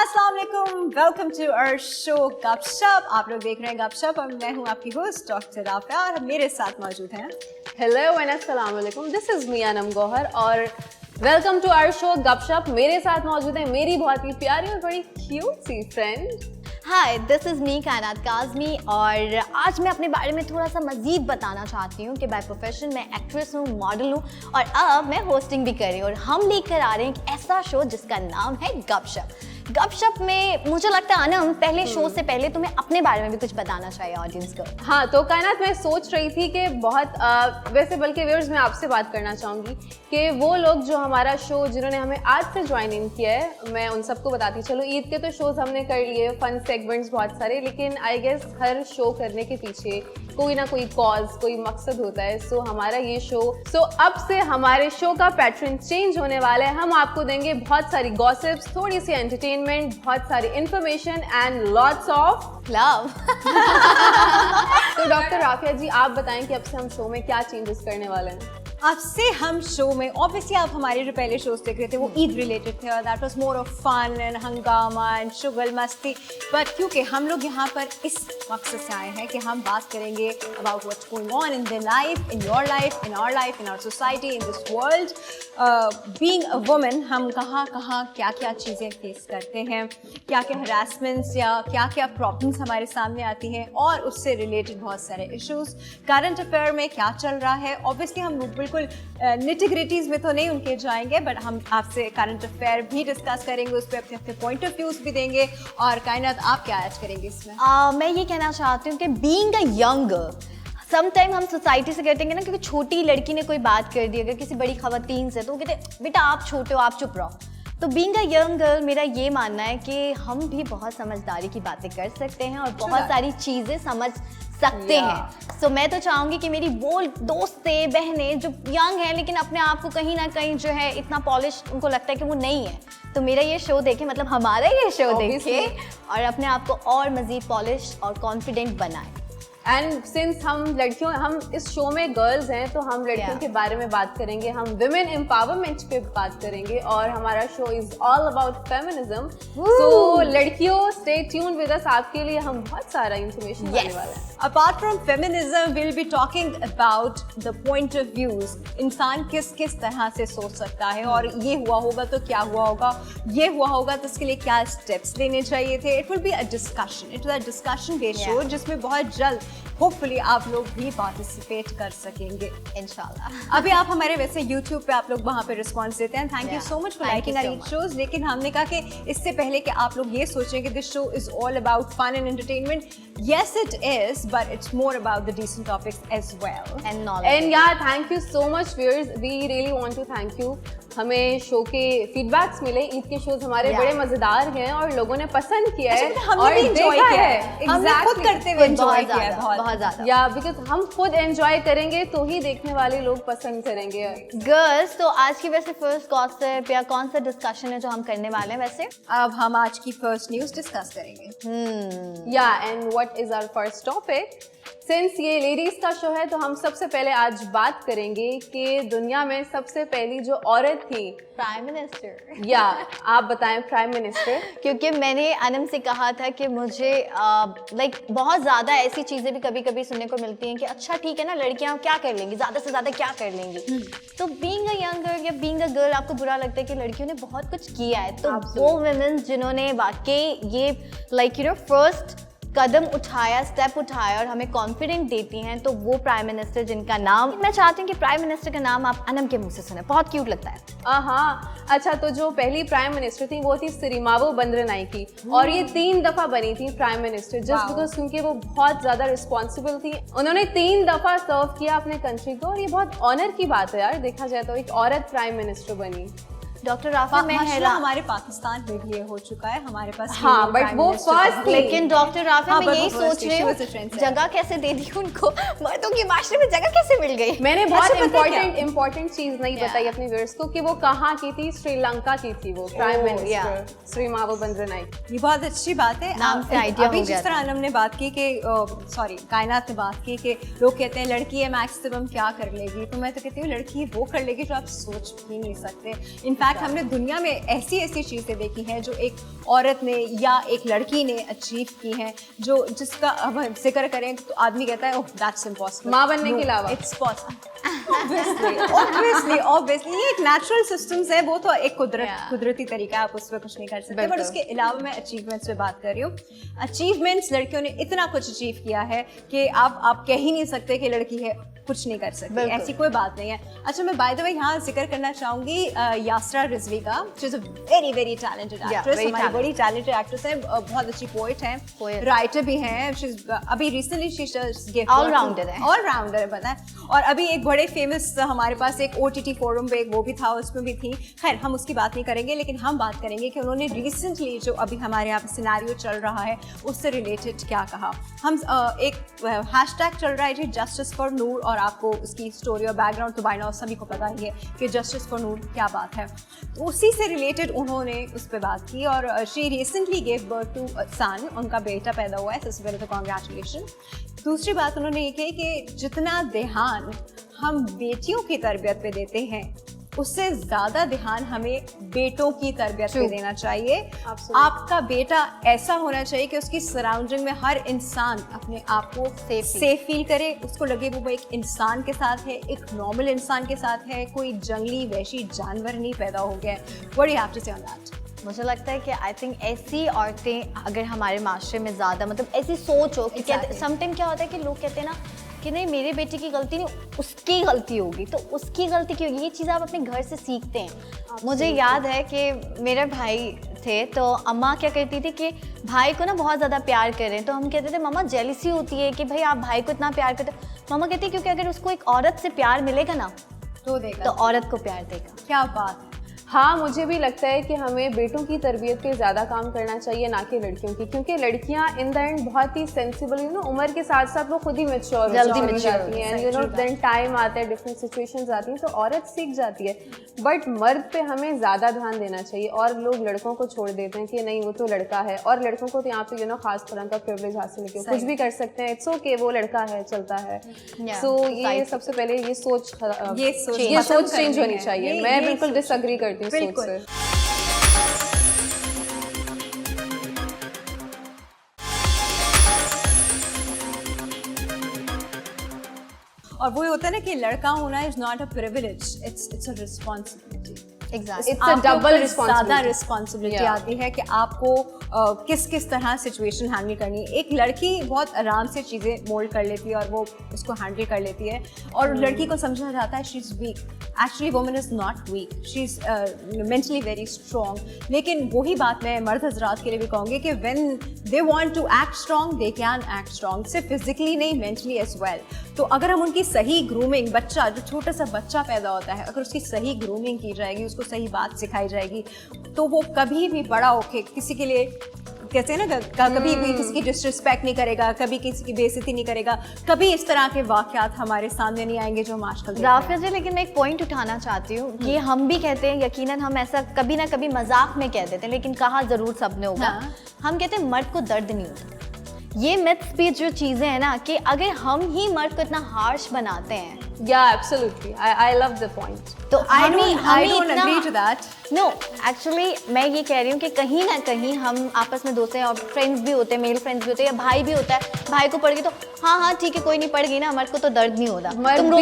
अस्सलाम वालेकुम, welcome to our show गपशप। आप लोग देख रहे हैं गपशप और मैं हूं आपकी होस्ट डॉक्टर राफिया और मेरे साथ मौजूद हैं हेलो एंड अस्सलाम वालेकुम, this is me Anam Gauhar और वेलकम टू आवर शो गपशप। मेरे साथ मौजूद है मेरी बहुत ही प्यारी और बड़ी क्यूट सी friend. Hi, this is me Kainat Kazmi और आज मैं अपने बारे में थोड़ा सा मज़ीद बताना चाहती हूँ कि बाय प्रोफेशन मैं एक्ट्रेस हूँ, मॉडल हूँ और अब मैं होस्टिंग भी कर रही हूँ और हम लेकर आ रहे हैं एक ऐसा शो जिसका नाम है गपशप। गपशप में मुझे लगता है अनम पहले शो से पहले तुम्हें अपने बारे में भी कुछ बताना चाहिए ऑडियंस को। हाँ, तो कायनात मैं सोच रही थी कि बहुत वैसे बल्कि व्यूअर्स मैं आपसे बात करना चाहूँगी कि वो लोग जो हमारा शो जिन्होंने हमें आज से ज्वाइन इन किया है, मैं उन सबको बताती चलो। ईद के तो शोज हमने कर लिए, फन सेगमेंट्स बहुत सारे, लेकिन आई गेस हर शो करने के पीछे कोई ना कोई कॉज, कोई मकसद होता है। सो हमारा ये शो अब से हमारे शो का पैटर्न चेंज होने वाला है। हम आपको देंगे बहुत सारी गॉसिप्स, थोड़ी सी एंटरटेनमेंट, बहुत सारी information and lots of love. तो डॉक्टर राफिया जी, आप बताएं कि अब से हम शो में क्या चेंजेस करने वाले हैं। अब से हम शो में ऑब्वियसली आप हमारे जो पहले शोज देख रहे थे वो ईद रिलेटेड थे और that was more of fun and हंगामा एंड शुगल मस्ती, बट क्योंकि हम लोग यहाँ पर इस मकसद से आए हैं कि हम बात करेंगे about what's going on in their life, in your life, in our society, in this world. Being a woman हम कहाँ कहाँ क्या क्या चीज़ें फेस करते हैं, क्या क्या हरासमेंट्स या क्या क्या प्रॉब्लम्स हमारे सामने आती हैं और उससे रिलेटेड बहुत सारे इश्यूज, करंट अफेयर में क्या चल रहा है। ऑब्वियसली हम बिल्कुल निटिग्रिटीज में तो नहीं उनके जाएंगे, बट हम आपसे करंट अफेयर भी डिस्कस करेंगे, उस पर अपने अपने पॉइंट ऑफ व्यूज भी देंगे। और कायनात, आप क्या ऐड करेंगे इसमें? मैं ये कहना चाहती हूँ कि being a young girl sometime हम सोसाइटी से कहते हैं ना, क्योंकि छोटी लड़की ने कोई बात कर दी अगर किसी बड़ी खवातीन से, तो वो कहते बेटा आप छोटे हो, आप चुप रहो। तो बीइंग अ यंग गर्ल मेरा ये मानना है कि हम भी बहुत समझदारी की बातें कर सकते हैं और बहुत सारी चीज़ें समझ सकते हैं। सो मैं तो चाहूँगी कि मेरी वो दोस्तें, बहनें जो यंग हैं लेकिन अपने आप को कहीं ना कहीं जो है इतना पॉलिश उनको लगता है कि वो नहीं है, तो मेरा ये शो देखें, मतलब हमारा ये शो देखें और अपने आप को और मज़ीद पॉलिश और कॉन्फिडेंट बनाएं। एंड सिंस हम इस शो में गर्ल्स हैं तो हम लड़कियों के बारे में बात करेंगे, हम विमेन एम्पावरमेंट पे बात करेंगे और हमारा show is all about feminism. So लड़कियों, स्टे ट्यून्ड विद अस, आपके लिए हम बहुत सारा इंफॉर्मेशन देने वाले हैं। Apart from feminism, we'll be talking about the point of views. इंसान किस किस तरह से सोच सकता है और ये हुआ होगा तो क्या हुआ होगा, ये हुआ होगा तो उसके लिए क्या स्टेप्स लेने चाहिए थे। It will be a discussion. It was a discussion based show जिसमें बहुत जल्द होपफुली आप लोग भी पार्टिसिपेट कर सकेंगे इंशाल्लाह। अभी आप हमारे वैसे YouTube पे आप लोग वहाँ पे रिस्पॉन्स देते हैं, thank you so much for liking our each shows. लेकिन हमने कहा कि इससे पहले कि आप लोग ये सोचें कि this show is all about fun and entertainment, yes it is, but it's more about the decent topics as well and knowledge. And yeah, thank you so much viewers, we really want to thank you। हमें show के feedbacks मिले, ईद के shows हमारे बड़े मजेदार हैं और लोगों ने पसंद किया है और एंजॉय किया है। हमने खुद करते हुए एंजॉय किया है बहुत ज़्यादा। या बिकॉज हम खुद एंजॉय करेंगे तो ही देखने वाले लोग पसंद करेंगे। गर्ल्स, तो आज की वैसे फर्स्ट गॉसिप या कौन सा डिस्कशन है जो हम करने वाले हैं? वैसे अब हम आज की फर्स्ट न्यूज़ डिस्कस करेंगे। Yeah and what is our first topic? Since ये लेडीज का शो है तो हम सबसे पहले आज बात करेंगे कि दुनिया में सबसे पहली जो औरत थी प्राइम मिनिस्टर। या आप बताएं प्राइम मिनिस्टर। क्योंकि मैंने अनम से कहा था कि मुझे बहुत ज़्यादा ऐसी चीज़ें भी कभी कभी सुनने को मिलती हैं कि अच्छा ठीक है ना, लड़कियां क्या कर लेंगी, ज़्यादा से ज़्यादा क्या कर लेंगी। तो बीइंग अ यंग गर्ल या बीइंग अ गर्ल आपको बुरा लगता है कि लड़कियों ने बहुत कुछ किया है, तो वो वुमेन जिन्होंने वाकई ये फर्स्ट कदम उठाया, स्टेप उठाया और हमें कॉन्फिडेंट देती हैं, तो वो प्राइम मिनिस्टर जिनका नाम मैं चाहती हूँ कि प्राइम मिनिस्टर का नाम आप अनम के मुंह से सुने, बहुत क्यूट लगता है। हाँ, अच्छा, तो जो पहली प्राइम मिनिस्टर थी वो थी सिरिमावो बंद्रनाइकी और ये 3 दफा बनी थी प्राइम मिनिस्टर, जस्ट बिकॉज क्योंकि वो बहुत ज्यादा रिस्पॉन्सिबल थी। उन्होंने 3 दफा सर्व किया अपने कंट्री को और ये बहुत ऑनर की बात है यार, देखा जाए तो एक औरत प्राइम मिनिस्टर बनी। डॉक्टर राफा में हमारे पाकिस्तान में भी ये हो चुका है, हमारे पास हाँ, बट वो फर्स्ट। लेकिन डॉक्टर राफा मैं यही सोच रही हूँ जगह कैसे दे दी उनको, मर्दों की माशरे में जगह कैसे मिल गई? मैंने बहुत इम्पोर्टेंट चीज नहीं बताई अपने व्यूअर्स को कि वो कहाँ की थी, श्रीलंका की थी वो प्राइम मिनिस्टर सिरिमावो बंद्रनाइकी। ये बहुत अच्छी बात है, नाम से आइडिया अभी जिस तरह अनम ने बात की कि सॉरी कायनात ने बात की कि लोग कहते हैं लड़की है मैक्सिमम क्या कर लेगी, तो मैं तो कहती हूँ लड़की वो कर लेगी जो आप सोच भी नहीं सकते। इनफैक्ट इनफैक्ट हमने दुनिया में ऐसी ऐसी चीज़ें देखी हैं जो एक औरत ने या एक लड़की ने अचीव की हैं, जो जिसका अब हम जिक्र करें तो आदमी कहता है ओह दैट्स इम्पॉसिबल, माँ बनने के अलावा। इट्स ऑब्वियसली ये एक नेचुरल सिस्टम्स है, वो तो एक कुदरती तरीका है, आप उस पर कुछ नहीं कर सकते। बट उसके अलावा मैं अचीवमेंट्स पे बात कर रही हूँ। अचीवमेंट्स, लड़कियों ने इतना कुछ अचीव किया है कि आप कह ही नहीं सकते कि लड़की है कुछ नहीं कर सकती, ऐसी कोई बात नहीं है। अच्छा, मैं बाय द वे यहाँ जिक्र करना चाहूंगी यास्रा रिजवी का, she is a very very talented actress, हमारी बड़ी टैलेंटेड एक्ट्रेस है, बहुत अच्छी पोएट है, राइटर भी हैं। अभी रिसेंटली शी ऑलराउंडर है पता है। और अभी एक बड़े फेमस हमारे पास एक OTT फोरम पे वो भी था, उसमें भी थी। खैर हम उसकी बात नहीं करेंगे, लेकिन हम बात करेंगे कि उन्होंने रिसेंटली जो अभी हमारे यहाँ पे सिनेरियो चल रहा है उससे रिलेटेड क्या कहा। हम एक हैशटैग चल रहा है जी, जस्टिस फॉर नूर, और आपको उसकी स्टोरी और बैकग्राउंड तो बाय नाउ सभी को पता ही है कि जस्टिस फॉर नूर क्या बात है। तो उसी से रिलेटेड उन्होंने उस पर बात की, और she recently gave birth to son, उनका बेटा पैदा हुआ है, सबसे पहले तो कॉन्ग्रेचुलेशन। दूसरी बात उन्होंने ये कही कि जितना ध्यान हम बेटियों की तरबियत पे देते हैं, उससे ज़्यादा ध्यान हमें बेटों की तरबियत पे देना चाहिए। आपका बेटा ऐसा होना चाहिए कि उसकी सराउंडिंग में हर इंसान अपने आप को सेफ फील करे, उसको लगे वो एक इंसान के साथ है, एक नॉर्मल इंसान के साथ है, कोई जंगली वैशी जानवर नहीं पैदा हो गया है। What do you have to say on that? मुझे लगता है कि आई थिंक ऐसी औरतें अगर हमारे माशरे में ज़्यादा, मतलब ऐसी सोच हो कि समटाइम क्या होता है कि लोग कहते हैं ना कि नहीं मेरे बेटे की गलती नहीं, उसकी गलती होगी, तो उसकी गलती क्यों? ये चीज़ आप अपने घर से सीखते हैं। मुझे याद है कि मेरे भाई थे, तो अम्मा क्या करती थी कि भाई को ना बहुत ज़्यादा प्यार करें, तो हम कहते थे मम्मा जेलिसी होती है कि भाई आप भाई को इतना प्यार करते। मम्मा कहती है क्योंकि अगर उसको एक औरत से प्यार मिलेगा ना तो औरत को प्यार देगा। क्या बात है। हाँ, मुझे भी लगता है कि हमें बेटों की तरबियत पे ज़्यादा काम करना चाहिए, ना कि लड़कियों की, क्योंकि लड़कियाँ इन द एंड बहुत ही सेंसिबल, उम्र के साथ साथ वो खुद ही मैच्योर हो जाती हैं, देन टाइम आता है, डिफरेंट सिचुएशंस आती हैं, तो औरत सीख जाती है। बट मर्द पे हमें ज़्यादा ध्यान देना चाहिए, और लोग लड़कों को छोड़ देते हैं कि नहीं वो तो लड़का है, और लड़कों को तो यहाँ पे खास तरह का प्रिविलेज हासिल है, कुछ भी कर सकते हैं, इट्स ओके, वो लड़का है, चलता है। सो ये सबसे पहले ये सोच चेंज होनी चाहिए। मैं बिल्कुल डिसएग्री करती हूँ बिल्कुल। और वो होता है ना कि लड़का होना is not a privilege, it's a responsibility. Exactly. It's a double responsibility. ज़्यादा रिस्पॉन्सिबिलिटी आती है कि आपको किस किस तरह सिचुएशन हैंडल करनी है। एक लड़की बहुत आराम से चीज़ें मोल्ड कर लेती है और वो उसको हैंडल कर लेती है, और लड़की को समझा जाता है she is weak. Actually woman is not weak, she is mentally very strong. लेकिन वही बात मैं मर्द हजरात के लिए भी कहूँगी कि when they want to act strong they can act strong, सिर्फ फिजिकली नहीं मेंटली एज वेल। तो अगर हम उनकी सही ग्रूमिंग, बच्चा जो छोटा सा बच्चा पैदा होता है, अगर उसकी सही ग्रूमिंग की जाएगी, उसको सही बात सिखाई जाएगी, तो वो कभी भी बड़ा होके किसी के लिए कहते हैं ना, कभी भी किसी की डिसरिस्पेक्ट नहीं करेगा, कभी किसी की बेइज्जती नहीं करेगा, कभी इस तरह के वाक़यात हमारे सामने नहीं आएंगे जो हम आजकल देख रहे हैं। राफिया जी, लेकिन मैं एक पॉइंट उठाना चाहती हूँ कि हम भी कहते हैं, यकीनन हम ऐसा कभी ना कभी मजाक में कह देते हैं, लेकिन कहा ज़रूर सबने होगा। हम कहते हैं मर्द को दर्द नहीं होता। ये मिथ्स भी जो चीज़ें हैं ना, कि अगर हम ही मर्द को इतना हार्श बनाते हैं, absolutely, I love the point. तो I don't agree to that. No, actually मैं ये कह रही हूँ कि कहीं ना कहीं हम आपस में दोस्त हैं, और फ्रेंड्स भी होते हैं, मेल फ्रेंड्स भी होते हैं, या भाई भी होता है, भाई को पड़ गई तो हाँ ठीक है, कोई नहीं, पड़ गई ना, मर्द को तो दर्द नहीं होता, तुम रो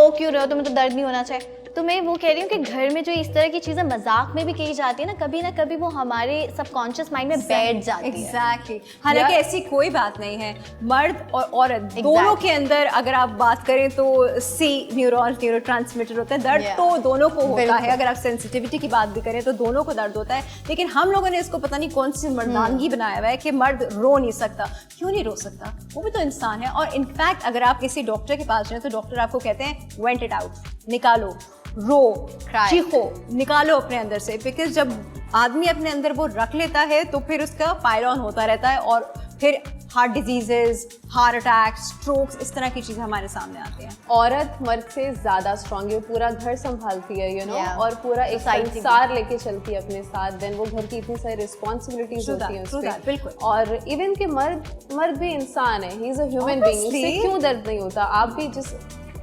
क्यों रहे हो, तुम्हें तो दर्द नहीं होना चाहिए। तो मैं वो कह रही हूँ कि घर में जो इस तरह की चीज़ें मजाक में भी कही जाती है ना कभी वो हमारे सबकॉन्शियस माइंड में बैठ जाती है। एग्जैक्टली। हालांकि ऐसी कोई बात नहीं है, मर्द और औरत दोनों के अंदर अगर आप बात करें तो सी न्यूरोट्रांसमीटर होता है, दर्द तो दोनों को होता है। अगर आप सेंसिटिविटी की बात भी करें तो दोनों को दर्द होता है, लेकिन हम लोगों ने इसको पता नहीं कौन सी मर्दानगी बनाया हुआ है कि मर्द रो नहीं सकता। क्यों नहीं रो सकता? वो भी तो इंसान है। और इनफैक्ट अगर आप किसी डॉक्टर के पास जाएं तो डॉक्टर आपको कहते हैं वेंट इट आउट, निकालो, रो, चीखो, निकालो अपने अंदर से, बिकॉज जब आदमी अपने अंदर वो रख लेता है तो फिर उसका पाइल ऑन होता रहता है, और फिर heart diseases, heart attack, strokes, इस तरह की चीजें हमारे सामने आती हैं। औरत मर्द से ज्यादा स्ट्रांग है, पूरा घर संभालती है और पूरा एक संसार लेके चलती है अपने साथ। देन वो घर की इतनी सारी रिस्पॉन्सिबिलिटीज होती हैं उसपे। बिल्कुल। और इवन के मर्द भी इंसान है, he is a human being, उससे क्यों दर्द नहीं होता? आप भी जिस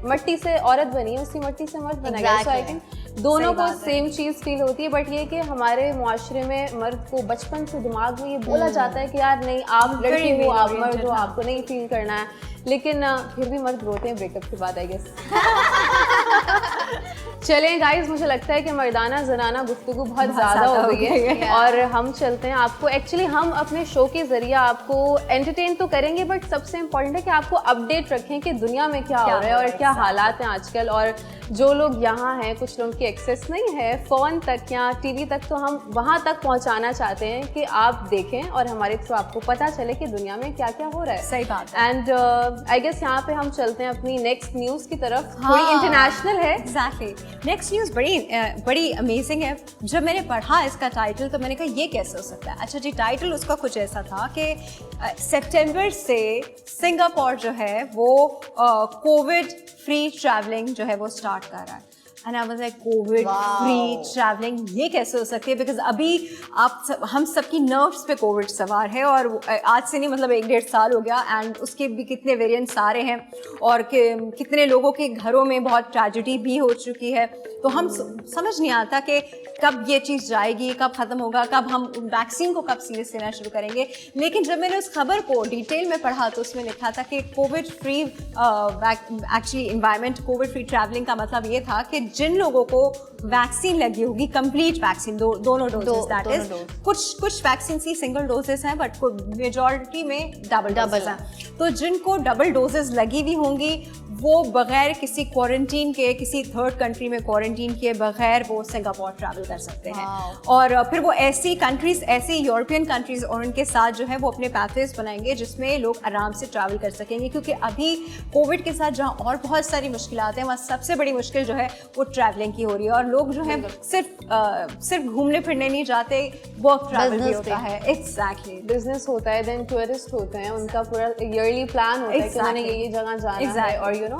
मट्टी से औरत बनी है उसी मट्टी से मर्द बना गया। सो आई थिंक दोनों सही को बात है। सेम चीज़ फील होती है, बट ये कि हमारे मुआशरे में मर्द को बचपन से दिमाग में ये बोला जाता है कि यार नहीं, आप Very लड़की हो, male आप मर्द oriented, हो, हाँ। आपको नहीं फील करना है, लेकिन फिर भी मर्द रोते हैं ब्रेकअप के बाद, आई गेस। चलें गाइस, मुझे लगता है कि मर्दाना जनाना गुफ्तगू बहुत ज़्यादा हो गई है और हम चलते हैं। आपको एक्चुअली हम अपने शो के ज़रिए आपको एंटरटेन तो करेंगे, बट सबसे इम्पोर्टेंट है कि आपको अपडेट रखें कि दुनिया में क्या हो रहा है और क्या हालात हैं आजकल। और जो लोग यहाँ हैं, कुछ लोगों की एक्सेस नहीं है फ़ोन तक या टीवी तक, तो हम वहाँ तक पहुँचाना चाहते हैं कि आप देखें और हमारे थ्रू आपको पता चले कि दुनिया में क्या क्या हो रहा है। सही बात है। एंड आई गेस यहाँ पे हम चलते हैं अपनी नेक्स्ट न्यूज़ की तरफ। हाँ। थोड़ी इंटरनेशनल है। एग्जैक्टली। नेक्स्ट न्यूज़ बड़ी अमेजिंग है। जब मैंने पढ़ा इसका टाइटल तो मैंने कहा ये कैसे हो सकता है। अच्छा जी, टाइटल उसका कुछ ऐसा था कि सितंबर से सिंगापुर जो है वो कोविड फ्री ट्रैवलिंग जो है वो स्टार्ट कर रहा है। And I was like Covid free travelling ये कैसे हो सकती है, बिकॉज अभी हम सबकी नर्व्स पे कोविड सवार है और आज से नहीं मतलब 1-1.5 साल हो गया, एंड उसके भी कितने वेरिएंट्स आ रहे हैं और कितने लोगों के घरों में बहुत ट्रेजेडी भी हो चुकी है। तो हम समझ नहीं आता कि कब ये चीज़ जाएगी, कब ख़त्म होगा, कब हम वैक्सीन को कब सीरियस लेना शुरू करेंगे। लेकिन जब मैंने उस खबर को डिटेल में पढ़ा तो उसमें लिखा था कि Covid free actually environment, Covid free travelling का मतलब ये था कि जिन लोगों को वैक्सीन लगी होगी, कंप्लीट वैक्सीन, दोनों डोजेस, दैट इज कुछ वैक्सीन की सिंगल डोजेस हैं बट मेजॉरिटी में डबल हैं। तो जिनको डबल डोजेस लगी हुई होंगी वो बगैर किसी क्वारंटीन के, किसी थर्ड कंट्री में क्वारंटीन किए बगैर वो सिंगापुर ट्रैवल कर सकते हैं। और फिर वो ऐसी कंट्रीज, ऐसी यूरोपियन कंट्रीज और उनके साथ जो है वो अपने पैथवेज बनाएंगे जिसमें लोग आराम से ट्रैवल कर सकेंगे, क्योंकि अभी कोविड के साथ जहाँ और बहुत सारी मुश्किलात हैं वहाँ सबसे बड़ी मुश्किल जो है वो ट्रैवलिंग की हो रही है। और लोग जो है सिर्फ घूमने फिरने नहीं जाते, वर्क ट्रैवल भी होता है। एग्जैक्टली, बिजनेस होता है, देन टूरिस्ट होते हैं, उनका पूरा ईयरली प्लान होता है कि उन्होंने ये जगह जाना है। और यू नो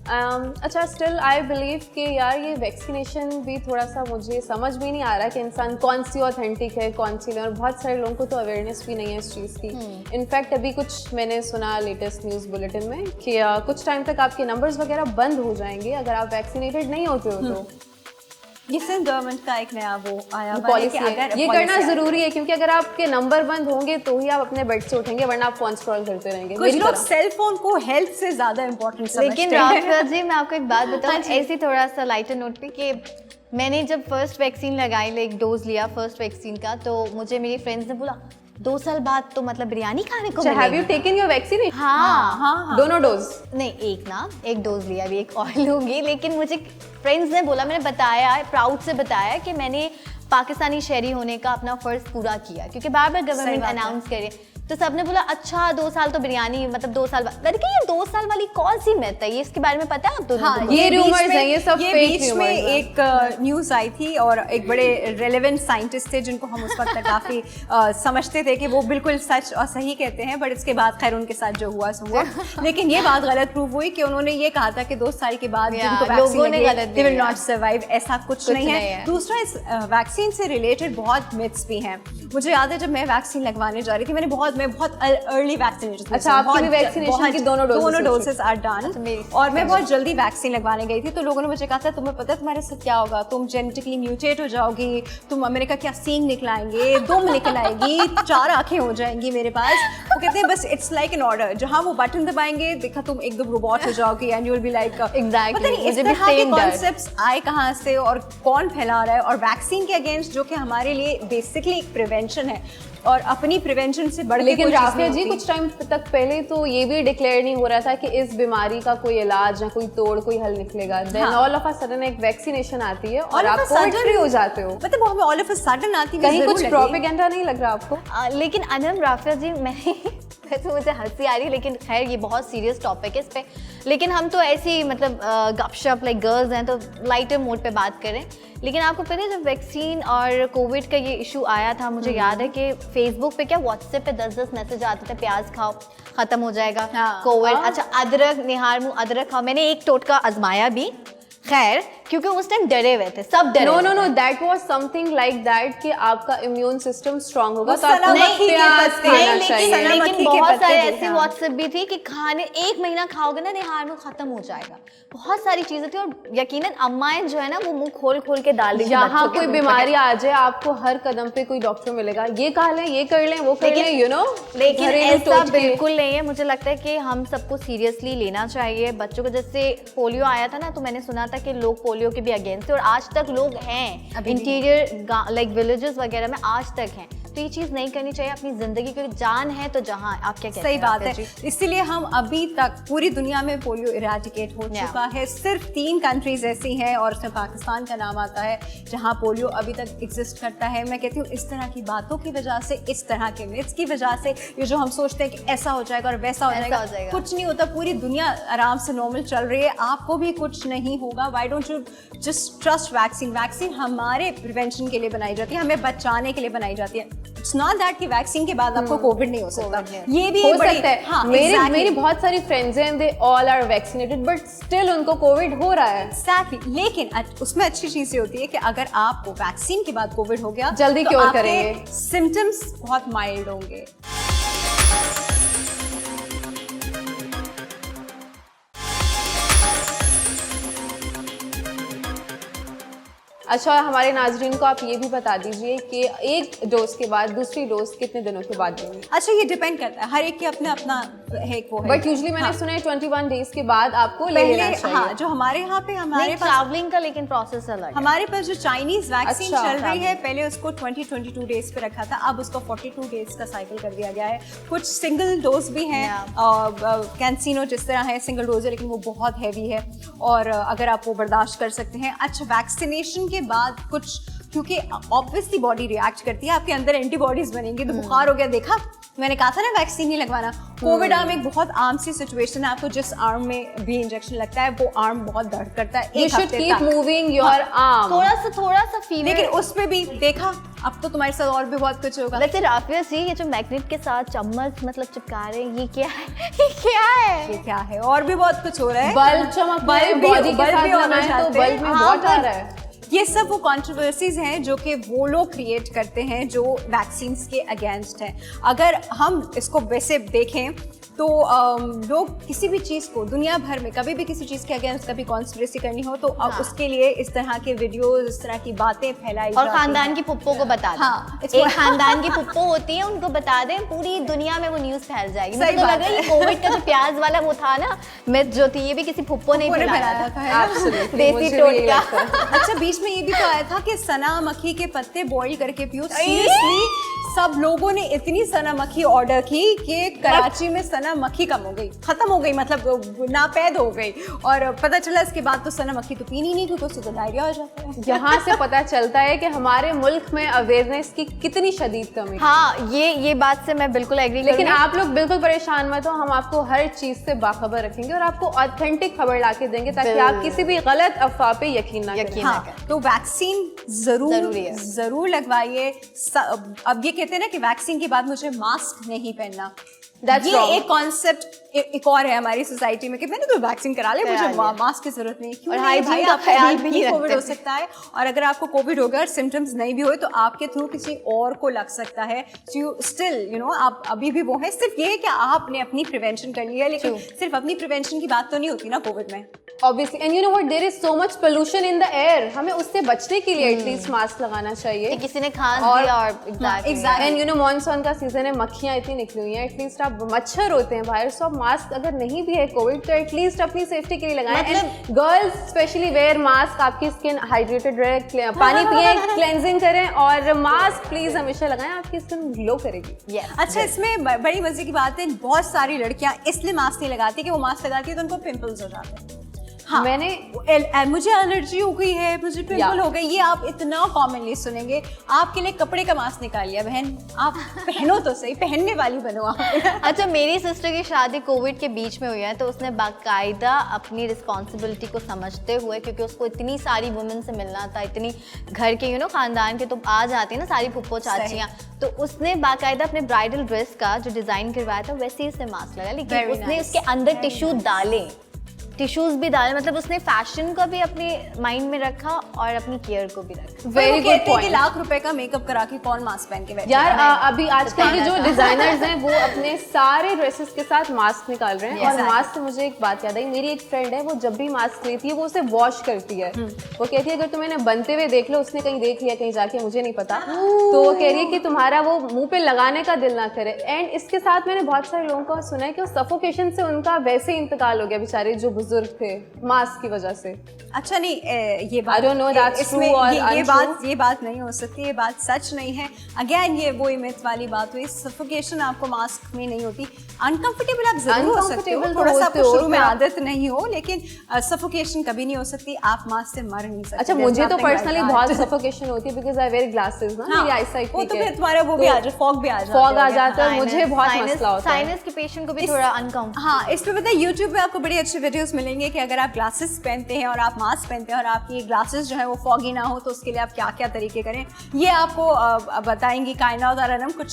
अच्छा, स्टिल आई बिलीव कि यार ये वैक्सीनेशन भी थोड़ा सा मुझे समझ भी नहीं आ रहा कि इंसान कौन सी ऑथेंटिक है कौन सी नहीं, और बहुत सारे लोगों को तो अवेयरनेस भी नहीं है इस चीज़ की। इनफैक्ट अभी कुछ मैंने सुना लेटेस्ट न्यूज़ बुलेटिन में कि कुछ टाइम तक आपके नंबर्स वगैरह बंद हो जाएंगे अगर आप वैक्सीनेटेड नहीं होते हो तो। ये सिर्फ गवर्नमेंट का एक नया वो आया पॉलिसी है, ये करना जरूरी है, क्योंकि अगर आपके नंबर बंद होंगे तो ही आप अपने बेड से उठेंगे, वरना आप फोन स्क्रॉल करते रहेंगे। कुछ लोग सेल फोन को हेल्थ से ज्यादा इम्पोर्टेंट समझते हैं। लेकिन राफिया जी, मैं आपको एक बात बताऊं, ऐसी थोड़ा सा लाइटर नोट पे, कि मैंने जब फर्स्ट वैक्सीन लगाई, लाइक डोज लिया फर्स्ट वैक्सीन का, तो मुझे मेरी फ्रेंड्स ने बोला 2 साल बाद तो मतलब बिरयानी खाने को मिलेगी। Have you taken your vaccination? हाँ, दोनों डोज? नहीं, एक डोज लिया, अभी एक और लूंगी। लेकिन मुझे फ्रेंड्स ने बोला, मैंने बताया, प्राउड से बताया कि मैंने पाकिस्तानी शहरी होने का अपना फ़र्ज पूरा किया, क्योंकि बार बार गवर्नमेंट अनाउंस करे। तो सबने बोला अच्छा 2 साल तो बिरयानी, मतलब 2 साल बाद। मैंने कहा ये 2 साल वाली कौन सी मिथ है, ये इसके बारे में पता है आप दोनों को? ये रूमर्स हैं, ये सब फेक बीच रूमर्स में हैं। एक न्यूज़ आई थी और एक बड़े रेलेवेंट साइंटिस्ट थे जिनको हम उस वक्त काफ़ी समझते थे कि वो बिल्कुल सच और सही कहते हैं, बट इसके बाद खैर उनके साथ जो हुआ सो हुआ। लेकिन ये बात गलत प्रूव हुई कि उन्होंने ये कहा था कि 2 साल के बाद जिनको लोगों ने वैक्सीन गलत दे विल नॉट सर्वाइव। ऐसा कुछ नहीं है। दूसरा, इस वैक्सीन से रिलेटेड बहुत मिथ्स भी हैं। मुझे याद है जब मैं वैक्सीन लगवाने जा रही थी, मैं बहुत अर्ली वैक्सीनेशन। अच्छा, आपकी भी वैक्सीनेशन की दोनों डोजेस आर डन, और मैं बहुत जल्दी वैक्सीन लगवाने गई थी। तो लोगों ने मुझे कहा था तुम्हें पता है तुम्हारे साथ क्या होगा, तुम जेनेटिकली म्यूटेट हो जाओगी, तुम, मैंने कहा क्या सींग निकल आएंगे, दुम निकल आएगी, 4 आंखें हो जाएंगी मेरे पास। वो कहते हैं बस इट्स लाइक एन ऑर्डर, जहाँ वो बटन दबाएंगे देखा तुम एकदम रोबोट हो जाओगी and you will be like exactly. इस तरह के कॉन्सेप्ट्स आए कहाँ से और कौन फैला रहा है। और वैक्सीन के अगेंस्ट, जो कि हमारे लिए बेसिकली एक प्रिवेंशन है और अपनी प्रिवेंशन से बढ़ के, लेकिन राफिया जी कुछ टाइम तक पहले तो ये भी डिक्लेयर नहीं हो रहा था कि इस बीमारी का कोई इलाज या कोई तोड़, कोई हल निकलेगा। Then all of a sudden एक वैक्सीनेशन आती है और आप कोविड फ्री हो जाते हो। मतलब हमें ऑल ऑफ अ सडन आती है, कहीं कुछ प्रोपेगेंडा नहीं लग रहा आपको? लेकिन अनम, राफिया जी, मैं वैसे मुझे हंसी आ रही है, लेकिन खैर ये बहुत सीरियस टॉपिक है इस पे। लेकिन हम तो ऐसी मतलब गपशप, लाइक गर्ल्स हैं तो लाइटर मोड पे बात करें। लेकिन आपको पता है जब वैक्सीन और कोविड का ये इशू आया था, मुझे याद है कि फेसबुक पे क्या व्हाट्सएप पे 10-10 मैसेज आते थे, प्याज खाओ खत्म हो जाएगा कोविड। अच्छा, अदरक, निहार मुँह अदरक खाओ। मैंने एक टोटका आजमाया भी, खैर, क्योंकि उस टाइम डरे हुए थे, सब डरे नो हुए नो थे। No, that was something like that कि आपका इम्यून सिस्टम स्ट्रांग होगा तो वो आपको सलामती के प्याज पत्ते, खाना नहीं, चाहिए। सना मक्खी लेकिन के बहुत पत्ते सारे भी, ऐसे हाँ। व्हाट्सएप भी थी कि खाने 1 महीना खाओगे ना निहार में खत्म हो जाएगा, बहुत सारी चीजें थी। और यकीनन अम्माएं जो है ना वो मुंह खोल खोल के डाल देंगी यहाँ बच्चों के कोई मुंह पे। बीमारी आ जाए आपको हर कदम पे कोई डॉक्टर मिलेगा, ये खा लें, ये कर लें, वो कर लें, यू नो। लेकिन ऐसा बिल्कुल नहीं है। मुझे लगता है कि हम सबको सीरियसली लेना चाहिए बच्चों को। जैसे पोलियो आया था ना, तो मैंने सुना था कि लोग पोलियो के भी अगेंस्ट थे, और आज तक लोग हैं अभी भी इंटीरियर लाइक विलेजेस वगैरह में आज तक हैं। तो ये चीज़ नहीं करनी चाहिए अपनी ज़िंदगी, क्योंकि जान है तो जहाँ। आप क्या कहते हैं? सही बात है, आफिया जी? इसीलिए हम अभी तक पूरी दुनिया में पोलियो इरेडिकेट हो Yeah. चुका है। सिर्फ 3 कंट्रीज ऐसी हैं और उसमें पाकिस्तान का नाम आता है जहां पोलियो अभी तक एग्जिस्ट करता है। मैं कहती हूँ इस तरह की बातों की वजह से, इस तरह के मिथ्स की वजह से, ये जो हम सोचते हैं कि ऐसा हो जाएगा और वैसा हो ऐसा हो जाएगा, जाएगा। कुछ नहीं होता। पूरी दुनिया आराम से नॉर्मल चल रही है, आपको भी कुछ नहीं होगा। Why don't you just trust vaccine? Vaccine हमारे प्रिवेंशन के लिए बनाई जाती है, हमें बचाने के लिए बनाई जाती है। इट्स नॉट दैट कि वैक्सीन के बाद आपको कोविड नहीं हो सकता। ये भी हो एक बड़ी- सकता है। हाँ, मेरी exactly. मेरी बहुत सारी फ्रेंड्स हैं, they all are vaccinated but still उनको कोविड हो रहा है। Exactly. लेकिन उसमें अच्छी चीज ये होती है कि अगर आपको वैक्सीन के बाद कोविड हो गया जल्दी तो क्योर आपके करेंगे। सिम्टम्स बहुत माइल्ड होंगे। अच्छा, हमारे नाजरीन को आप ये भी बता दीजिए कि एक डोज के बाद दूसरी डोज कितने दिनों के बाद देंगे? अच्छा, ये डिपेंड करता है, हर एक के अपना अपना है, वो है। बट यूजुअली मैंने सुना है 21 डेज के बाद आपको ले पहले लेना चाहिए। हाँ, जो हमारे यहाँ पे हमारे नहीं, पास ट्रैवलिंग का लेकिन प्रोसेस अलग है। हमारे पास जो चाइनीज वैक्सीन अच्छा, चल रही है, पहले उसको 22 डेज पे रखा था, अब उसको 42 डेज का साइकिल कर दिया गया है। कुछ सिंगल डोज भी हैं, कैंसिनो जिस तरह है सिंगल डोज है, लेकिन वो बहुत हैवी है और अगर आप वो बर्दाश्त कर सकते हैं। अच्छा, वैक्सीनेशन के बाद कुछ, क्योंकि ऑब्वियसली बॉडी रिएक्ट करती है, आपके अंदर एंटीबॉडीज बनेंगी, तो बुखार हो गया, देखा मैंने कहा था ना वैक्सीन नहीं लगवाना। कोविड आर्म एक बहुत आम सी सिचुएशन है, आपको जिस आर्म में भी इंजेक्शन लगता है वो आर्म बहुत दर्द करता है You एक should हफ्ते keep तक। moving your arm. थोड़ा सा फीवर। लेकिन उस पे भी देखा, अब तो तुम्हारे साथ और भी बहुत कुछ होगा। वैसे राफिया जी, ये जो मैग्नेट के साथ चम्मच मतलब चिपका रहे हैं, ये क्या है? ये क्या है? ये क्या है? और भी बहुत कुछ हो रहा है। बल्ब चमक रहा है, बल्ब भी- बॉडी के बल्ब साथ भी होना लगाएं तो चाहते हैं। बल्ब में हाँ, बहुत आ but- रहा है। ये सब वो कंट्रोवर्सीज हैं जो कि वो लोग क्रिएट करते हैं जो वैक्सीन्स के अगेंस्ट हैं। अगर हम इसको वैसे देखें तो लोग किसी भी चीज़ को दुनिया भर में कभी भी किसी चीज़ के अगेंस्ट कभी कॉन्स्पिरेसी करनी हो तो अब उसके लिए इस तरह के वीडियोस, इस तरह की बातें फैलाई और जाती खानदान हैं। की पुप्पो को बता दें। हाँ, it's एक what- खानदान की पुप्पो होती है, उनको बता दें, पूरी दुनिया में वो न्यूज़ फैल जाएगी। सही मुझे तो बात लग रहा है है। ये कोविड का जो प्याज वाला वो था ना, मिथ जो थी, ये भी किसी पुप्पो ने पुप्पो ने फैलाया फैलाया था। था, है ना? Absolutely, देसी मुझे भी यही टोटका। लगता है। अच्छा, बीच में ये भी तो आया था कि सना मक्खी के पत्ते बॉईल करके पियो। सीरियसली सब लोगों ने इतनी सना मक्खी ऑर्डर की कि कराची में सना मक्खी कम हो गई, खत्म हो गई, मतलब नापैद हो गई। और पता चला इसके बाद तो सना मक्खी तो पीनी नहीं, क्योंकि उससे तो डायरिया हो जाता है। यहाँ से पता चलता है कि हमारे मुल्क में अवेयरनेस की कितनी शदीद कमी है। हाँ, ये बात से मैं बिल्कुल एग्री लेकिन करूंगी। आप लोग बिल्कुल परेशान मत हो, हम आपको हर चीज से बाखबर रखेंगे और आपको ऑथेंटिक खबर लाके देंगे ताकि आप किसी भी गलत अफवाह पे यकीन ना करें। हाँ, तो वैक्सीन जरूरी है। जरूर लगवाइए। अब ये कहते हैं ना कि वैक्सीन के बाद मुझे मास्क नहीं पहनना, That's ये wrong. एक कॉन्सेप्ट एक और है हमारी सोसाइटी में कि मैंने तो वैक्सीन करा ले, मुझे मास्क की जरूरत नहीं। क्यों और नहीं hygiene भाई, का आपको ख्याल भी भी नहीं कोविड हो रखते। सकता है, और अगर आपको कोविड हो गया और सिम्टम्स नहीं भी हुए तो आपके थ्रू किसी और को लग सकता है। यू स्टिल आप अभी भी वो है, सिर्फ ये है कि आपने अपनी प्रिवेंशन कर लिया, लेकिन सिर्फ अपनी प्रिवेंशन की बात तो नहीं होती ना कोविड में। Obviously, and you know what? There is so much pollution in the air. हमें उससे बचने के लिए एटलीस्ट मास्क लगाना चाहिए। कि किसी ने खांस और- दिया और exactly. exactly. And you know monsoon का सीजन है, मक्खियां इतनी निकली हुई हैं, एटलीस्ट आप मच्छर होते हैं बाहर, सो आप मास्क अगर नहीं भी है कोविड तो एटलीस्ट अपनी सेफ्टी के लिए लगाएं। And girls specially wear mask, आपकी स्किन हाइड्रेटेड रहे, पानी पिए, क्लेंजिंग करें और मास्क प्लीज हमेशा लगाएं, आपकी स्किन ग्लो करेगी। Yes. अच्छा, इसमें बड़ी मजे की बात है, बहुत सारी लड़कियां इसलिए मास्क नहीं लगाती कि वो मास्क लगाती है तो उनको पिंपल्स हो जाते हैं। हाँ, मुझे एलर्जी हो गई है, मुझे पिंपल हो गई, ये आप इतना कॉमनली सुनेंगे। आपके लिए कपड़े का मास्क निकाल लिया बहन, आप पहनो तो सही, पहनने वाली बनो आप। अच्छा, मेरी सिस्टर की शादी कोविड के बीच में हुई है, तो उसने बाकायदा अपनी रिस्पॉन्सिबिलिटी को समझते हुए, क्योंकि उसको इतनी सारी वुमेन से मिलना था, इतनी घर के खानदान के तो आ जाती है ना सारी फुप्पो चाचियाँ, तो उसने बाकायदा अपने ब्राइडल ड्रेस का जो डिजाइन करवाया था वैसे ही उसने मास्क लगाया, लेकिन Very उसने nice. उसके अंदर टिश्यू डाले, टिश्यूज भी डाले, मतलब उसने फैशन को भी अपने माइंड में रखा और अपनी केयर को भी रखा। वेरी गुड कहते हैं कि पॉइंट। लाख रुपए का मेकअप करा के कौन मास्क पहन के बैठे यार अभी आजकल के जो डिजाइनर्स हैं वो अपने सारे ड्रेसेस के साथ मास्क निकाल रहे हैं। और मास्क से मुझे एक बात याद आई, मेरी एक फ्रेंड है, वो जब भी मास्क लेती है वो उसे वॉश करती है। वो कहती है अगर तुम्हें ना बनते हुए देख लो, उसने कहीं देख लिया कहीं जाके, मुझे नहीं पता, तो वो कह रही है कि तुम्हारा वो मुंह पे लगाने का दिल ना करे। एंड इसके साथ मैंने बहुत सारे लोगों को सुना है कि वो सफोकेशन से उनका वैसे ही इंतकाल हो गया, बेचारे जो बुजुर्ग थे, मास्क की वजह से। अच्छा नहीं ये I बात don't know that's इसमें true or ये बात नहीं हो सकती, ये बात सच नहीं है। अगेन ये वो मिथ वाली बात हुई, सफोकेशन आपको मास्क में नहीं होती। अनकंफर्टेबल आप जरूर हो सकते हो, Uncomfortable तो थोड़ा सा होते आपको हो, शुरू में फिर आप- आदत नहीं हो, लेकिन सफोकेशन कभी नहीं हो सकती। आप मास्क से मर नहीं सकते। अच्छा There's मुझे तो nothing like पर्सनली that. बहुत सफोकेशन होती है बिकॉज आई वेयर ग्लासेस ना, मेरी आईसाइट वो तो फिर तुम्हारा वो भी आ जाए, फॉग भी आ जाता फॉग आ होगा। जाता है, मुझे बहुत मसला होता है। साइनस के पेशेंट को भी थोड़ा अनकंफर्टेबल। हाँ, इस पे पता है यूट्यूब पे आपको बड़ी अच्छी वीडियोस मिलेंगे कि अगर आप ग्लासेस पहनते हैं और आप मास्क पहनते हैं और आपकी ग्लासेस जो है वो फॉगी ना हो, तो उसके लिए आप क्या क्या तरीके करें, ये आपको बताएंगी कायनात और अनम कुछ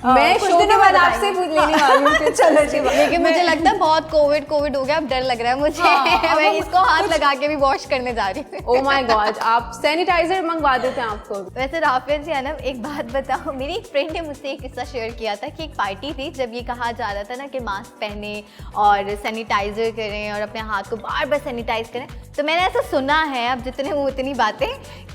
मैं कुछ शो के दिनों बाद बताएंगे। आपसे पूछ लेने वाली हूँ। चलो जी, लेकिन मुझे लगता है बहुत कोविड हो गया, अब डर लग रहा है मुझे। हाँ, मैं इसको हाथ लगा के भी वॉश करने जा रही हूँ। ओ माय गॉड, आप सैनिटाइजर मंगवा देते हैं आपको। वैसे राफेल जी अनम, एक बात बताओ, मेरी एक फ्रेंड ने मुझसे एक किस्सा शेयर किया था कि एक पार्टी थी जब ये कहा जा रहा था ना कि मास्क पहने और सैनिटाइजर करें और अपने हाथ को बार बार सैनिटाइज करें, तो मैंने ऐसा सुना है, अब जितने वो उतनी बातें,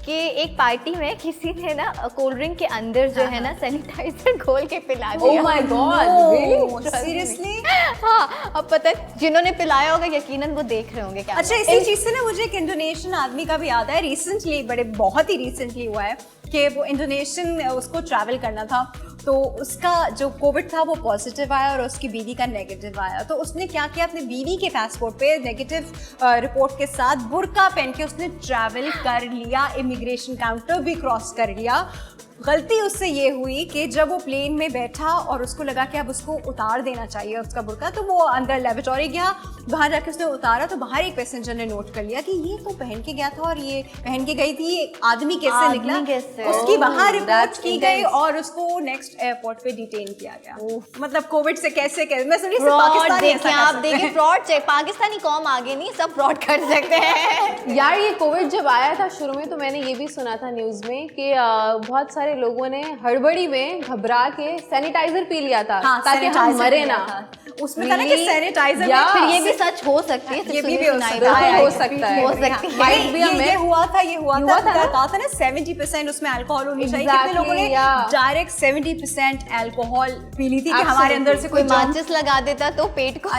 कि एक पार्टी में किसी ने ना कोल्ड ड्रिंक के अंदर जो है ना सैनिटाइजर घोल के पिला दिया। Oh my God, really? Seriously? हाँ, अब पता है जिन्होंने पिलाया होगा यकीनन वो देख रहे होंगे क्या। अच्छा, इसी चीज से ना मुझे एक इंडोनेशियन आदमी का भी याद है, रिसेंटली, बहुत ही रिसेंटली हुआ है कि वो इंडोनेशियन, उसको ट्रैवल करना था, तो उसका जो कोविड था वो पॉजिटिव आया और उसकी बीवी का नेगेटिव आया। तो उसने क्या किया, अपने बीवी के पासपोर्ट पे नेगेटिव रिपोर्ट के साथ बुर्का पहन के उसने ट्रैवल कर लिया, इमिग्रेशन काउंटर भी क्रॉस कर लिया। गलती उससे ये हुई कि जब वो प्लेन में बैठा और उसको लगा कि अब उसको उतार देना चाहिए उसका बुर्का, तो वो अंदर लेबोरेटरी गया, बाहर जाके उसने उतारा, तो बाहर एक पैसेंजर ने नोट कर लिया कि ये तो पहन के गया था और ये पहन के गई थी, ये आदमी कैसे निकला। कैसे? उसकी वहां रिपोर्ट that's की गई intense. और उसको नेक्स्ट एयरपोर्ट पे डिटेन किया गया। मतलब कोविड से कैसे मैं सुनी फ्रॉड पाकिस्तानी ऐसा देखिए, कर आप सकते देखिए हैं। फ्रॉड चेक, पाकिस्तानी कौम आगे नहीं, सब फ्रॉड कर सकते हैं। यार ये कोविड जब आया था शुरू में, तो मैंने ये भी सुना था न्यूज में कि बहुत सारे लोगों ने हड़बड़ी में घबरा के सैनिटाइजर पी लिया था, हाँ, ताकि हम sanitizer मरे लिया ना। था। उसमें था ना कि सैनिटाइजर या फिर ये भी सच हो सकती है, ये भी सुनी हो सुनाई सकता बात है, हो सकता है। हो सकती है। Might be a myth. ये हुआ था हुआ था ना? कहा था ना 70% उसमें अल्कोहल होनी चाहिए। Exactly, कितने लोगों ने yeah. डायरेक्ट 70% अल्कोहल पी ली थी कि हमारे अंदर से कोई कोई germ- माचिस लगा देता तो पेट को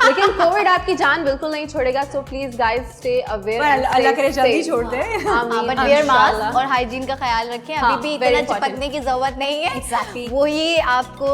लेकिन कोविड आपकी जान बिल्कुल नहीं छोड़ेगा, so please guys stay aware. पर अल्लाह करे जल्दी छोड़ दे। बट वेयर मास्क और हाइजीन का ख्याल रखें। हाँ, अभी भी very इतना important. चिपकने की जरूरत नहीं है। Exactly. वो ये आपको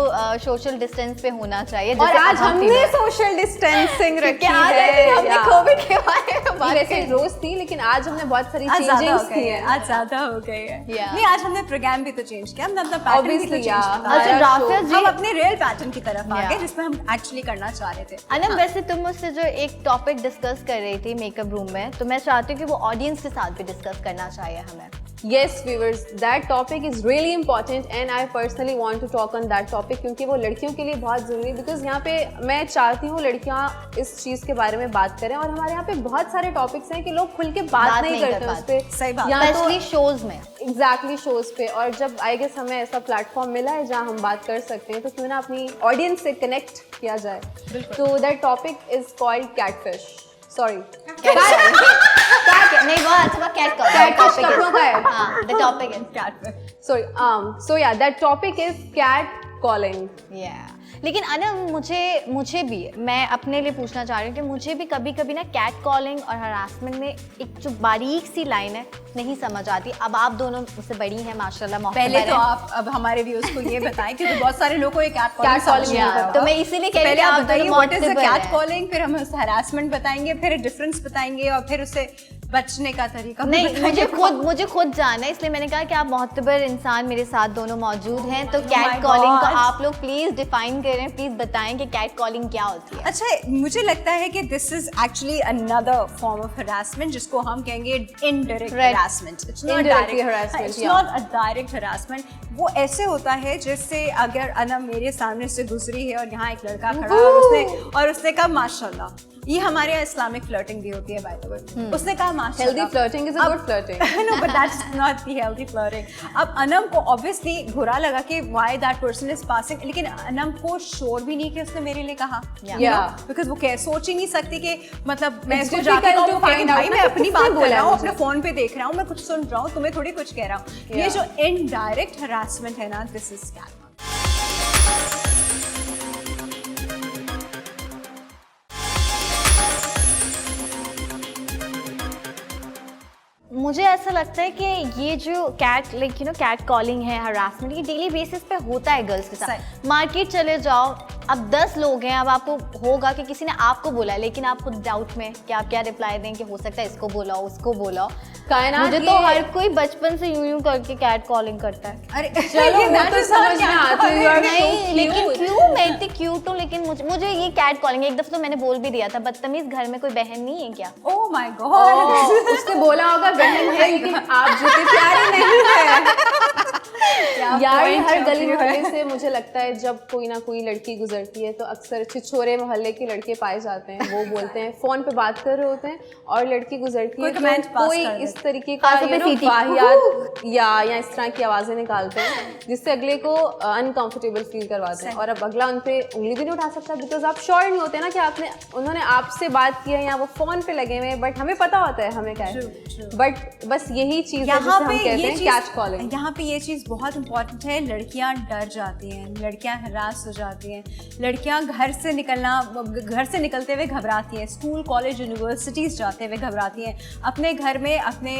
सोशल डिस्टेंस पे होना चाहिए। और जैसे आज अब हम हमने थी। सोशल डिस्टेंसिंग रखी क्योंकि आज है। हमने या। कोविड के बारे में बात वैसे करी। रोज थी, लेकिन आज हमने बहुत सारी आज ज्यादा हो चेंजेस गई की है, हैं। आज ज्यादा हो गई है। Yeah. नहीं, आज हमने प्रोग्राम भी तो चेंज किया, हमने अपना पैटर्न भी तो Obviously, चेंज yeah. किया। अच्छा, हमारा राफिया show- जी, हम अपने रियल पैटर्न की तरफ आ गए, Yeah. जिसमें हम एक्चुअली करना चाह रहे थे। अनम, वैसे तुम मुझसे जो एक टॉपिक डिस्कस कर रही थी मेकअप रूम में, तो मैं चाहती हूँ कि वो ऑडियंस के साथ भी डिस्कस करना चाहिए हमें। Yes, viewers, that topic is really important and I personally want to talk on that topic क्योंकि वो लड़कियों के लिए बहुत ज़रूरी है। बिकॉज यहाँ पे मैं चाहती हूँ लड़कियाँ इस चीज़ के बारे में बात करें, और हमारे यहाँ पे बहुत सारे टॉपिक्स हैं कि लोग खुल के बात नहीं करते उस पे। सही बात। या तो स्पेशली शोज में। एग्जैक्टली शोज पे, और जब आई गेस हमें ऐसा प्लेटफॉर्म मिला है जहाँ हम बात कर सकते हैं, तो क्यों ना अपनी ऑडियंस से कनेक्ट किया जाए। तो that topic is called catfish. Sorry, नहीं, बहुत अच्छा कैट का Catfish कपड़ों का है। हाँ, the topic is sorry, so yeah, that topic is cat calling. लेकिन अनम, मुझे भी, मैं अपने लिए पूछना चाह रही हूँ कि मुझे भी कभी कभी ना कैट कॉलिंग और हरासमेंट में एक जो बारीक सी लाइन है नहीं समझ आती। अब आप दोनों मुझसे बड़ी हैं माशाल्लाह, पहले मोहतबर तो हैं। आप अब हमारे व्यूअर्स को ये बताएं, क्योंकि बहुत सारे लोगों को ये कैट Cat calling नहीं आता तो होगा। मैं इसीलिए कह रही पहले हूँ आप कि आप बताइए दोनों व्हाट इज द मोहतबर कैट हैं। कॉलिंग, फिर हम उस हरासमेंट बताएंगे, फिर डिफरेंस बताएंगे, और फिर उससे बचने का तरीका भी नहीं, बताएंगे? मुझे खुद जाना है, इसलिए मैंने कहा कि आप मोहतबर इंसान मेरे साथ दोनों मौजूद हैं, तो my कैट कॉलिंग को God. आप लोग प्लीज डिफाइन करें, प्लीज बताएं कि कैट कॉलिंग क्या होती है। अच्छा, मुझे लगता है कि this is actually another form of harassment जिसको हम कहेंगे indirect Right. Harassment. It's not Indirectly harassment, it's yeah. Not a direct harassment. वो ऐसे होता है जैसे अगर अनम मेरे सामने से गुजरी है और यहाँ एक लड़का खड़ा है और उसने कहा माशाल्लाह, ये हमारे यहाँ इस्लामिक फ्लर्टिंग भी होती है बाय द वे। उसने कहा माशाल्लाह, Healthy flirting is a good flirting. no, but that's not the healthy flirting. अब अनम को ऑब्वियसली बुरा लगा कि why that person is passing, लेकिन अनम को श्योर भी नहीं कि उसने मेरे लिए कहा, Yeah. बिकॉज वो क्या सोच ही नहीं सकती कि मतलब मैं It's इसको जाके difficult कहूँ to कि find भाई out मैं ना अपनी किसने बात कर बोला रहा हूँ, मुझे। अपने फोन पे देख रहा हूँ, मैं कुछ सुन रहा हूँ, तुम्हें थोड़ी कुछ कह रहा हूँ। ये Yeah. जो इनडायरेक्ट हरासमेंट है ना, दिस इज कैट। मुझे ऐसा लगता है कि ये जो कैट कैट कॉलिंग है, हरासमेंट, ये डेली बेसिस पे होता है गर्ल्स के साथ। मार्केट चले जाओ, अब 10 लोग हैं, अब आपको होगा कि किसी ने आपको बोला, लेकिन आप खुद डाउट में कि आप क्या रिप्लाई दें, कि हो सकता है इसको बोला हो, उसको बोला हो। कायनात मुझे तो ये- हर कोई बचपन से यूं करके कैट कॉलिंग करता है। अरे चलो वो तो समझ में आती है, you are so नहीं, लेकिन cute. क्यों मैं इतनी क्यूट हूँ, लेकिन मुझे ये कैट कॉलिंग, एक दफा तो मैंने बोल भी दिया था, बदतमीज घर में कोई बहन नहीं है क्या? ओह माय गॉड, उसने बोला होगा बहन है, लेकिन आप जितने प्यारे नहीं है। यार point हर of गली view है। मोहल्ले से मुझे लगता है जब कोई ना कोई लड़की गुजरती है तो अक्सर छिछोरे मोहल्ले के लड़के पाए जाते हैं, वो बोलते हैं, फोन पे बात कर रहे होते हैं और लड़की गुजरती है कोई तो comment pass कोई कर इस देते तरीके का खासों पे you know, सीटी। वाहियात या इस तरह की आवाजें निकालते हैं जिससे अगले को अनकंफर्टेबल फील करवाते हैं, और अब अगला उन पे उंगली भी नहीं उठा सकता बिकॉज आप श्योर नहीं होते ना कि उन्होंने आपसे बात की है या वो फोन पे लगे हुए हैं, बट हमें पता होता है हमें क्या है। बट बस यही चीज है जिसे यहाँ हम पे कहते ये हैं चीज, कैच कॉलिंग। यहाँ पे ये चीज बहुत इंपॉर्टेंट है। लड़कियां डर जाती हैं, लड़कियां हरास हो जाती हैं, लड़कियां घर से निकलते हुए घबराती हैं, स्कूल कॉलेज यूनिवर्सिटीज जाते हुए घबराती हैं, अपने घर में अपने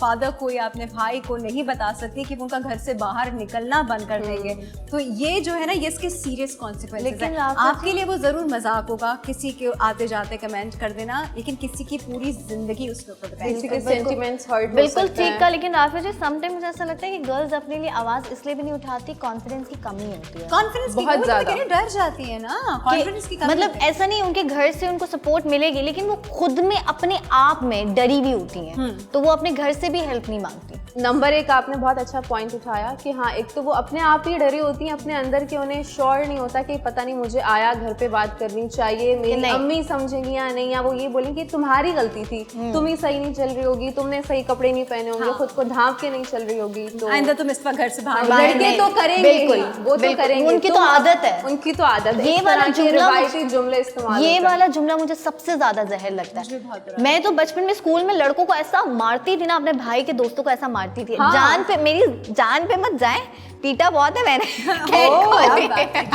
फादर को या अपने भाई को नहीं बता सकती कि वो उनका घर से बाहर निकलना बंद कर देंगे। तो ये जो है ना, ये इसके सीरियस कॉन्सिक्वेंसेस लेकिन हैं। आपके लिए वो जरूर मजाक होगा, किसी के आते जाते कमेंट कर देना, लेकिन किसी की पूरी जिंदगी उसके ऊपर किसी डिपेंड के सेंटिमेंट्स हर्ट बिल्कुल ठीक है, लेकिन राफिया जी समटाइम मुझे ऐसा लगता है कि गर्ल्स अपने लिए आवाज इसलिए भी नहीं उठाती, कॉन्फिडेंस की कमी होती है। कॉन्फिडेंस की बहुत कमी, ज्यादा। डर जाती है ना, कॉन्फिडेंस की कमी मतलब होती है। ऐसा नहीं उनके घर से उनको सपोर्ट मिलेगी, लेकिन वो खुद में अपने आप में डरी भी होती हैं, तो वो अपने घर से भी हेल्प नहीं मांगती। नंबर 1 आपने बहुत अच्छा पॉइंट उठाया कि हाँ, एक तो वो अपने आप ही डरी होती हैं अपने अंदर के, उन्हें श्योर नहीं होता कि पता नहीं मुझे आया घर पे बात करनी चाहिए, मेरी नहीं। अम्मी समझेंगी या नहीं, या वो ये बोलेंगे कि तुम्हारी गलती थी, तुम ही सही नहीं चल रही होगी, तुमने सही कपड़े नहीं पहने होंगे, खुद को ढांप के नहीं चल रही होगी। तो आइंदा तुम इस पर घर से बाहर बाहर लड़के नहीं। तो करेंगे ही, बिल्कुल, वो तो बिल्कुल। करेंगे, उनकी तो तुम- आदत है। उनकी तो आदत है। ये इस वाला तरह के जुमला रिवायती जुमले इस्तेमाल ये होते हैं। वाला जुमला मुझे सबसे ज्यादा जहर लगता है। मैं तो बचपन में स्कूल में लड़कों को ऐसा मारती थी ना, अपने भाई के दोस्तों को ऐसा मारती थी। हाँ। मेरी जान पे मत जाए, पीटा बहुत है मैंने।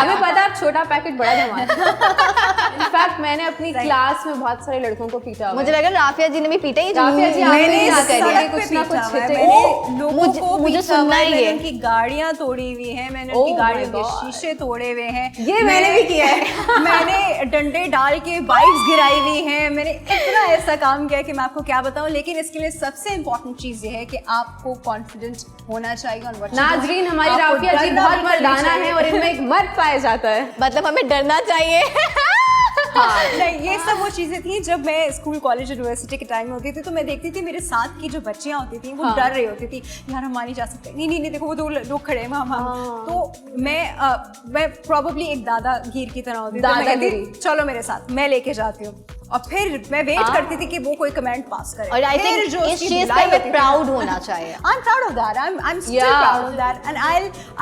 हमें पता है, अब छोटा पैकेट बड़ा धमाल। इनफैक्ट मैंने अपनी क्लास में बहुत सारे लड़कों को पीटा हुआ है। मुझे लगा राफिया जी ने भी पीटा, ये जो राफिया जी, मुंह- आपने मैंने क्या इस करिए, सड़क कुछ पे ना पीछा कुछ हुआ है, छिटे। मैंने लोगों मुझे- को मुझे पीछा हुआ सुनना है, ही मैंने है। उनकी गाड़ियां तोड़ी हुई हैं, मैंने Oh उनकी my गाड़ियों के God. शीशे तोड़े हुए हैं, ये मैंने भी किया है। मैंने डंडे डाल के बाइक्स गिराई हुई हैं, मैंने इतना ऐसा काम किया है कि मैं आपको क्या बताऊं। लेकिन इसके लिए सबसे इंपॉर्टेंट चीज ये है कि आपको कॉन्फिडेंट होना चाहिए on what you're doing। नाजरीन, हमारी आपको राफिया जी डरना बहुत बिल्कुल नहीं मर्दाना चाहिए। है और इनमें एक मर्द पाया जाता है। मतलब हमें डरना चाहिए। नहीं, ये सब वो चीजें थी जब मैं स्कूल कॉलेज यूनिवर्सिटी के टाइम में होती थी, तो मैं देखती थी मेरे साथ की जो बच्चियां होती थी वो डर रही होती थी, यार हम मान नहीं जा सकते, नहीं नहीं नहीं, देखो वो 2 लोग खड़े हैं वहाँ। तो मैं प्रोबेबली एक दादागिर की तरह होती थी, तो मैं कहती, दादागिरी। चलो मेरे साथ, मैं लेके जाती हूँ, और फिर मैं वेट करती थी कि वो कोई कमेंट पास करे। और आई फिर थिंक जो इस उसकी चीज बुलाई पे होती थी- प्राउड होना चाहिए। I'm proud of that. I'm still Yeah. proud of that, and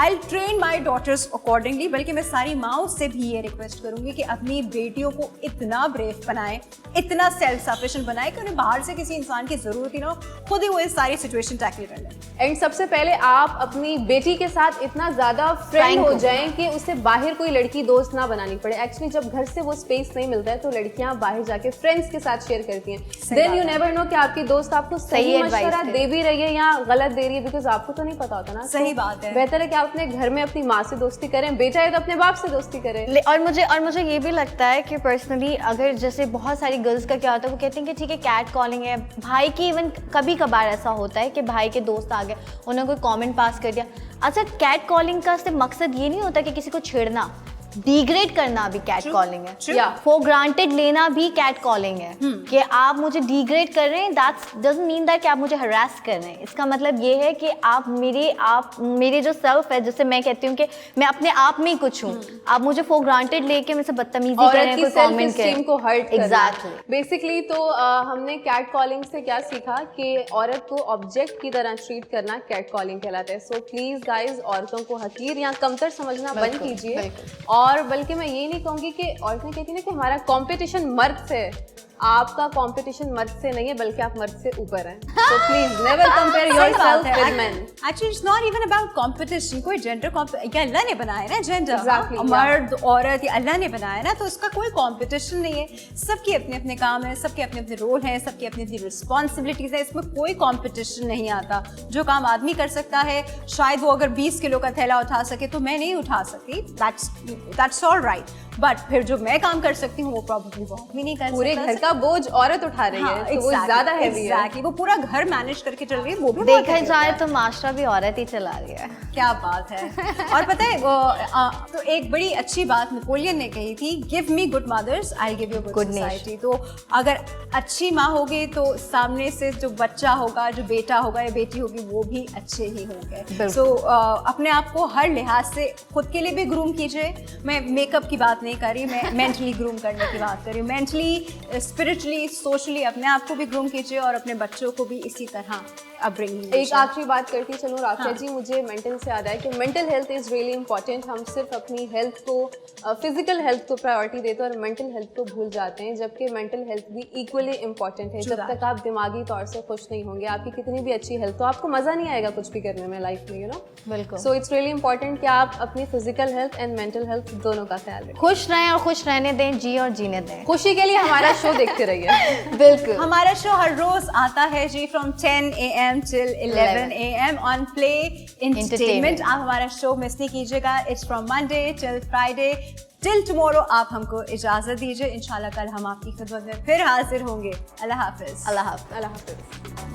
I'll train my daughters accordingly. बल्कि मैं सारी माओं से भी ये रिक्वेस्ट करूंगी कि अपनी बेटियों को इतना ब्रेव बनाएं, इतना सेल्फ सफिशिएंट बनाएं कि उन्हें बाहर से किसी इंसान की जरूरत ही ना हो, खुद ही वो ये सारी सिचुएशन टैकल कर लें। एंड सबसे पहले आप अपनी बेटी के साथ इतना ज्यादा फ्रेंड Frank हो हो। जाएं कि उसे बाहर कोई लड़की दोस्त ना बनानी पड़े। एक्चुअली जब घर से वो स्पेस नहीं मिलता है तो लड़कियां बाहर जाके फ्रेंड्स के साथ शेयर करती हैं, सही देन बात यू है। नेवर नो कि आपकी दोस्त आपको सही सही advice मशवरा दे। दे भी रही है या गलत दे रही है, बिकॉज आपको तो नहीं पता होता ना। सही तो बात है। बेहतर है कि आप अपने घर में अपनी माँ से दोस्ती करें, बेटा है तो अपने बाप से दोस्ती करें। और मुझे ये भी लगता है कि पर्सनली अगर जैसे बहुत सारी गर्ल्स का क्या होता है, वो कहते हैं कि ठीक है कैट कॉलिंग है, भाई की इवन कभी कभार ऐसा होता है कि भाई के दोस्त आ गए, उन्होंने कोई कमेंट पास कर दिया। अच्छा, कैट कॉलिंग का सिर्फ मकसद ये नहीं होता कि किसी को छेड़ना, डिग्रेड करना भी कैट कॉलिंग है, True. या फॉर ग्रांटेड लेना भी कैट कॉलिंग है कि आप मुझे डिग्रेड कर रहे हैं, दैट्स डजंट मीन दैट कि आप मुझे हरास कर रहे हैं। इसका मतलब ये है कि आप मेरे जो सेल्फ है, जैसे मैं कहती हूँ कि मैं अपने आप में ही कुछ हूँ, आप मुझे फॉर ग्रांटेड लेके मुझसे बदतमीजी कर रहे औरत हैं, की कोई सेल्फ कमेंट एस्टीम को हर्ट करना। एग्जैक्टली। बेसिकली तो हमने कैट कॉलिंग से क्या सीखा कि औरत को ऑब्जेक्ट की तरह ट्रीट करना कैट कॉलिंग कहलाता है। सो प्लीज गाइज, औरतों को हकीर या कमतर समझना बंद बिल्कुल, कीजिए। बिल्कुल। और बल्कि मैं ये नहीं कहूँगी कि औरतें कहती हैं ना कि हमारा कंपटीशन मर्द से है, आपका कंपटीशन मर्द से नहीं है बल्कि आप मर्द से ऊपर हैं। So please never compare yourself with men. Actually, it's not even about competition. कोई जेंडर या अल्लाह ने बनाया ना जेंडर, Exactly, मर्द औरत या अल्लाह ने बनाया ना, तो उसका कोई कंपटीशन नहीं है। सबके अपने अपने काम है, सबके अपने अपने रोल हैं, सबकी अपनी अपनी रिस्पॉन्सिबिलिटीज है, इसमें कोई कंपटीशन नहीं आता। जो काम आदमी कर सकता है, शायद वो अगर 20 किलो का थैला उठा सके तो मैं नहीं उठा सकती, दैट्स ऑल राइट। बट फिर जो मैं काम कर सकती हूँ वो प्रॉब्लली वो भी नहीं कर सकता। पूरे घर का बोझ औरत उठा रही है, तो वो ज्यादा हैवी है। Exactly, वो पूरा घर मैनेज करके चल रही है, वो भी बहुत देखा heavy जाए होता है। तो माशरा भी औरत ही चला रही है। क्या बात है। और पता है तो एक बड़ी अच्छी बात नेपोलियन ने कही थी, give me good mother's I will give you good society. तो अगर अच्छी माँ होगी तो सामने से जो बच्चा होगा, जो बेटा होगा या बेटी होगी, वो भी अच्छे ही होंगे। सो अपने आप को हर लिहाज से खुद के लिए भी ग्रूम कीजिए। मैं मेकअप की बात नहीं कर रही, मैं मेंटली ग्रूम करने की बात कर रही हूँ। मेंटली, स्पिरिचुअली, सोशली अपने आप को भी ग्रूम कीजिए और अपने बच्चों को भी इसी तरह अपब्रिंगिंग। एक आखिरी बात करती चलूँ राफिया जी, मुझे मेंटल से याद है कि mental health is really important. हम सिर्फ अपनी हेल्थ को, फिजिकल हेल्थ को प्रायोरिटी देते हैं और मेंटल हेल्थ को भूल जाते हैं, जबकि मेंटल हेल्थ भी इक्वली इंपॉर्टेंट है। जब तक आप दिमागी तौर से खुश नहीं होंगे, आपकी कितनी भी अच्छी हेल्थ, तो आपको मज़ा नहीं आएगा कुछ भी करने में लाइफ में, यू नो। बिल्कुल। सो इट्स रियली इंपॉर्टेंट कि आप अपनी physical health and mental health दोनों का ख्याल रखें। खुश रहें और खुश रहने दें, जी और जीने दें। खुशी के लिए हमारा शो देखते रहिए। बिल्कुल। हमारा शो हर रोज आता है जी from 10 AM till 11 AM on play entertainment. आप हमारा शो मिस नहीं कीजिएगा। It's from Monday till Friday till tomorrow. आप हमको इजाजत दीजिए, इंशाल्लाह कल हम आपकी खिदमत में फिर हाजिर होंगे। अल्लाह हाफिज। अल्लाह हाफ़िज़। अल्लाह हाफिज़।